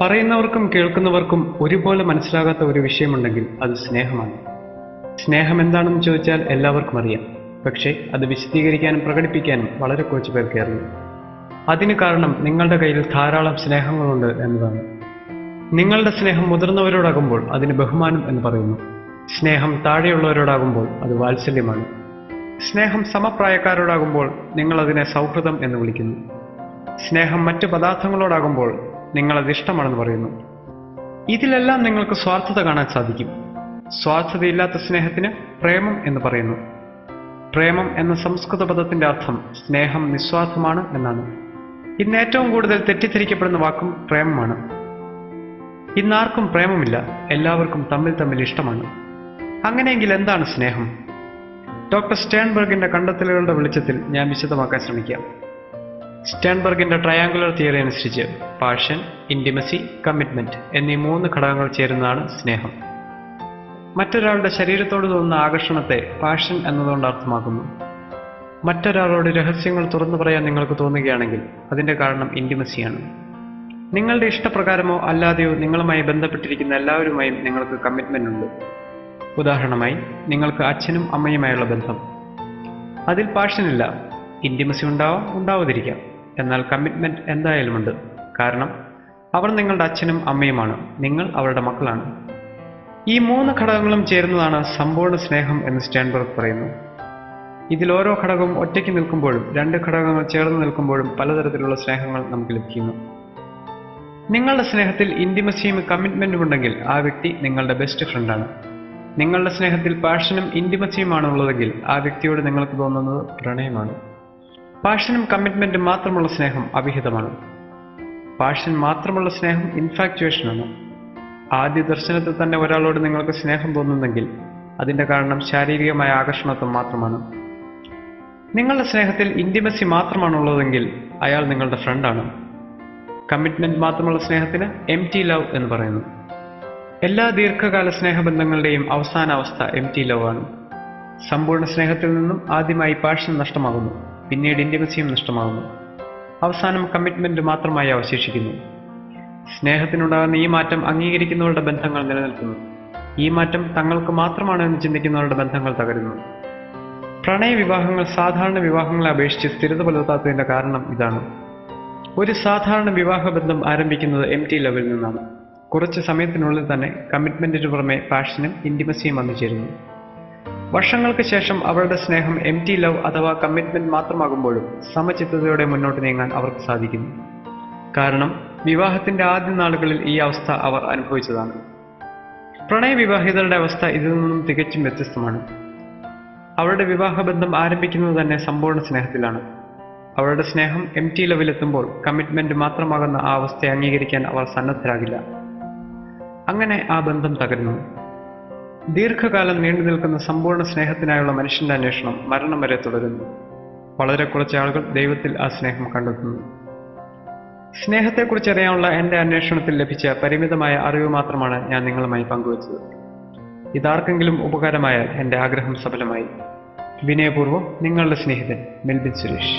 പറയുന്നവർക്കും കേൾക്കുന്നവർക്കും ഒരുപോലെ മനസ്സിലാകാത്ത ഒരു വിഷയമുണ്ടെങ്കിൽ അത് സ്നേഹമാണ്. സ്നേഹം എന്താണെന്ന് ചോദിച്ചാൽ എല്ലാവർക്കും അറിയാം. പക്ഷേ അത് വിശദീകരിക്കാനും പ്രകടിപ്പിക്കാനും വളരെ കുറച്ച് പേർക്ക് അറിയാം. അതിന് കാരണം നിങ്ങളുടെ കയ്യിൽ ധാരാളം സ്നേഹങ്ങളുണ്ട് എന്നതാണ്. നിങ്ങളുടെ സ്നേഹം മുതിർന്നവരോടാകുമ്പോൾ അതിന് ബഹുമാനം എന്ന് പറയുന്നു. സ്നേഹം താഴെയുള്ളവരോടാകുമ്പോൾ അത് വാത്സല്യമാണ്. സ്നേഹം സമപ്രായക്കാരോടാകുമ്പോൾ നിങ്ങൾ അതിനെ സൗഹൃദം എന്ന് വിളിക്കുന്നു. സ്നേഹം മറ്റു പദാർത്ഥങ്ങളോടാകുമ്പോൾ നിങ്ങളത് ഇഷ്ടമാണെന്ന് പറയുന്നു. ഇതിലെല്ലാം നിങ്ങൾക്ക് സ്വാർത്ഥത കാണാൻ സാധിക്കും. സ്വാർത്ഥതയില്ലാത്ത സ്നേഹത്തിന് പ്രേമം എന്ന് പറയുന്നു. പ്രേമം എന്ന സംസ്കൃത പദത്തിന്റെ അർത്ഥം സ്നേഹം നിസ്വാർത്ഥമാണ് എന്നാണ്. ഇന്ന് ഏറ്റവും കൂടുതൽ തെറ്റിദ്ധരിക്കപ്പെടുന്ന വാക്കും പ്രേമമാണ്. ഇന്നാർക്കും പ്രേമമില്ല, എല്ലാവർക്കും തമ്മിൽ ഇഷ്ടമാണ്. അങ്ങനെയെങ്കിൽ എന്താണ് സ്നേഹം? ഡോക്ടർ സ്റ്റേൺബർഗിന്റെ കണ്ടെത്തലുകളുടെ വെളിച്ചത്തിൽ ഞാൻ വിശദമാക്കാൻ ശ്രമിക്കാം. സ്റ്റേൺബർഗിന്റെ ട്രയാങ്കുലർ തിയറി അനുസരിച്ച് പാഷൻ, ഇന്റിമസി, കമ്മിറ്റ്മെന്റ് എന്നീ 3 ഘടകങ്ങൾ ചേരുന്നതാണ് സ്നേഹം. മറ്റൊരാളുടെ ശരീരത്തോട് തോന്നുന്ന ആകർഷണത്തെ പാഷൻ എന്നതുകൊണ്ട് അർത്ഥമാക്കുന്നു. മറ്റൊരാളോട് രഹസ്യങ്ങൾ തുറന്നു പറയാൻ നിങ്ങൾക്ക് തോന്നുകയാണെങ്കിൽ അതിന്റെ കാരണം ഇന്റിമസിയാണ്. നിങ്ങളുടെ ഇഷ്ടപ്രകാരമോ അല്ലാതെയോ നിങ്ങളുമായി ബന്ധപ്പെട്ടിരിക്കുന്ന എല്ലാവരുമായും നിങ്ങൾക്ക് കമ്മിറ്റ്മെന്റ് ഉണ്ട്. ഉദാഹരണമായി, നിങ്ങൾക്ക് അച്ഛനും അമ്മയുമായുള്ള ബന്ധം. അതിൽ പാഷനില്ല. ഇന്റിമസി ഉണ്ടാവാം, ഉണ്ടാവാതിരിക്കാം. എന്നാൽ കമ്മിറ്റ്മെന്റ് എന്തായാലും ഉണ്ട്. കാരണം അവർ നിങ്ങളുടെ അച്ഛനും അമ്മയുമാണ്, നിങ്ങൾ അവരുടെ മക്കളാണ്. ഈ 3 ഘടകങ്ങളും ചേരുന്നതാണ് സമ്പൂർണ്ണ സ്നേഹം എന്ന് സ്റ്റേൺബർഗ് പറയുന്നു. ഇതിൽ ഓരോ ഘടകവും ഒറ്റയ്ക്ക് നിൽക്കുമ്പോഴും 2 ഘടകങ്ങൾ ചേർന്ന് നിൽക്കുമ്പോഴും പലതരത്തിലുള്ള സ്നേഹങ്ങൾ നമുക്ക് ലഭിക്കുന്നു. നിങ്ങളുടെ സ്നേഹത്തിൽ ഇന്റിമസിയും കമ്മിറ്റ്മെന്റും ഉണ്ടെങ്കിൽ ആ വ്യക്തി നിങ്ങളുടെ ബെസ്റ്റ് ഫ്രണ്ടാണ്. നിങ്ങളുടെ സ്നേഹത്തിൽ പാഷനും ഇന്റിമസിയുമാണ് ഉള്ളതെങ്കിൽ ആ വ്യക്തിയോട് നിങ്ങൾക്ക് തോന്നുന്നത് പ്രണയമാണ്. പാഷനും കമ്മിറ്റ്മെന്റും മാത്രമുള്ള സ്നേഹം അവിഹിതമാണ്. പാഷൻ മാത്രമുള്ള സ്നേഹം ഇൻഫാക്ച്വേഷനാണ്. ആദ്യ ദർശനത്തിൽ തന്നെ ഒരാളോട് നിങ്ങൾക്ക് സ്നേഹം തോന്നുന്നെങ്കിൽ അതിന്റെ കാരണം ശാരീരികമായ ആകർഷണത്വം മാത്രമാണ്. നിങ്ങളുടെ സ്നേഹത്തിൽ ഇന്റിമസി മാത്രമാണുള്ളതെങ്കിൽ അയാൾ നിങ്ങളുടെ ഫ്രണ്ടാണ്. കമ്മിറ്റ്മെന്റ് മാത്രമുള്ള സ്നേഹത്തിന് എംപ്റ്റി ലവ് എന്ന് പറയുന്നു. എല്ലാ ദീർഘകാല സ്നേഹബന്ധങ്ങളുടെയും അവസാന അവസ്ഥ എംപ്റ്റി ലവ് ആണ്. സമ്പൂർണ്ണ സ്നേഹത്തിൽ നിന്നും ആദ്യമായി പാഷൻ നഷ്ടമാകുന്നു, പിന്നീട് ഇന്റിമസിയും നഷ്ടമാകുന്നു, അവസാനം കമ്മിറ്റ്മെന്റ് മാത്രമായി അവശേഷിക്കുന്നു. സ്നേഹത്തിനുണ്ടാകുന്ന ഈ മാറ്റം അംഗീകരിക്കുന്നവരുടെ ബന്ധങ്ങൾ നിലനിൽക്കുന്നു. ഈ മാറ്റം തങ്ങൾക്ക് മാത്രമാണ് എന്ന് ചിന്തിക്കുന്നവരുടെ ബന്ധങ്ങൾ തകരുന്നു. പ്രണയ വിവാഹങ്ങൾ സാധാരണ വിവാഹങ്ങളെ അപേക്ഷിച്ച് സ്ഥിരത പുലർത്താത്തതിന്റെ കാരണം ഇതാണ്. ഒരു സാധാരണ വിവാഹബന്ധം ആരംഭിക്കുന്നത് എംപ്റ്റി ലവിൽ നിന്നാണ്. കുറച്ച് സമയത്തിനുള്ളിൽ തന്നെ കമ്മിറ്റ്മെന്റിന് പുറമെ പാഷനും ഇന്റിമസിയും വന്നു ചേരുന്നു. വർഷങ്ങൾക്ക് ശേഷം അവരുടെ സ്നേഹം എംപ്റ്റി ലവ് അഥവാ കമ്മിറ്റ്മെന്റ് മാത്രമാകുമ്പോഴും സമചിത്തതയോടെ മുന്നോട്ട് നീങ്ങാൻ അവർക്ക് സാധിക്കുന്നു. കാരണം വിവാഹത്തിന്റെ ആദ്യ നാളുകളിൽ ഈ അവസ്ഥ അവർ അനുഭവിച്ചതാണ്. പ്രണയവിവാഹിതരുടെ അവസ്ഥ ഇതിൽ നിന്നും തികച്ചും വ്യത്യസ്തമാണ്. അവരുടെ വിവാഹബന്ധം ആരംഭിക്കുന്നത് തന്നെ സമ്പൂർണ്ണ സ്നേഹത്തിലാണ്. അവരുടെ സ്നേഹം എംപ്റ്റി ലെവലെത്തുമ്പോൾ കമ്മിറ്റ്മെന്റ് മാത്രമാകുന്ന ആ അവസ്ഥയെ അംഗീകരിക്കാൻ അവർ സന്നദ്ധരാകില്ല. അങ്ങനെ ആ ബന്ധം തകരുന്നു. ദീർഘകാലം നീണ്ടു നിൽക്കുന്ന സമ്പൂർണ്ണ സ്നേഹത്തിനായുള്ള മനുഷ്യന്റെ അന്വേഷണം മരണം വരെ തുടരുന്നു. വളരെ കുറച്ച് ആളുകൾ ദൈവത്തിൽ ആ സ്നേഹം കണ്ടെത്തുന്നു. സ്നേഹത്തെക്കുറിച്ച് അറിയാനുള്ള എൻ്റെ അന്വേഷണത്തിൽ ലഭിച്ച പരിമിതമായ അറിവ് മാത്രമാണ് ഞാൻ നിങ്ങളുമായി പങ്കുവച്ചത്. ഇതാർക്കെങ്കിലും ഉപകാരമായാൽ എൻ്റെ ആഗ്രഹം സഫലമായി. വിനയപൂർവ്വം നിങ്ങളുടെ സ്നേഹിതൻ മെൽബിൻ സുരേഷ്.